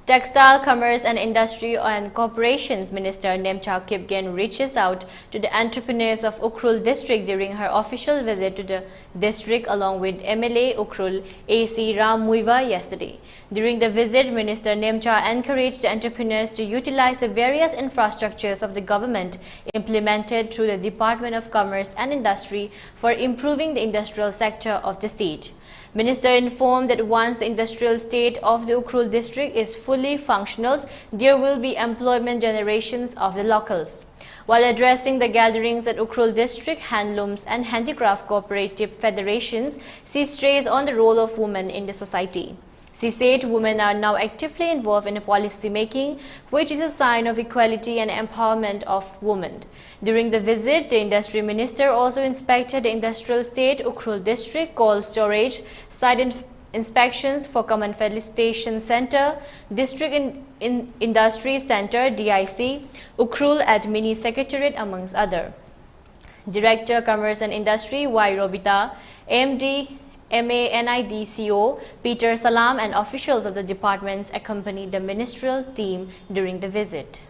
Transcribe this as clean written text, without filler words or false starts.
Textile, Commerce and Industry and Corporations Minister Nemcha Kipgen reaches out to the entrepreneurs of Ukhrul district during her official visit to the district along with MLA Ukhrul AC Ram Muiva yesterday. During the visit, Minister Nemcha encouraged the entrepreneurs to utilize the various infrastructures of the government implemented through the Department of Commerce and Industry for improving the industrial sector of the state. Minister informed that once the industrial state of the Ukhrul district is fully functional, there will be employment generations of the locals. While addressing the gatherings at Ukhrul district handlooms and handicraft cooperative federations, she stressed on the role of women in the society. She said women are now actively involved in policy making, which is a sign of equality and empowerment of women. During the visit, the industry minister also inspected the industrial state Ukhrul district cold storage, site inspections for Common Facilitation Center, District Industry Center DIC, Ukhrul at Mini Secretariat amongst other. Director Commerce and Industry Y. Robita, MD MANIDCO Peter Salam and officials of the departments accompanied the ministerial team during the visit.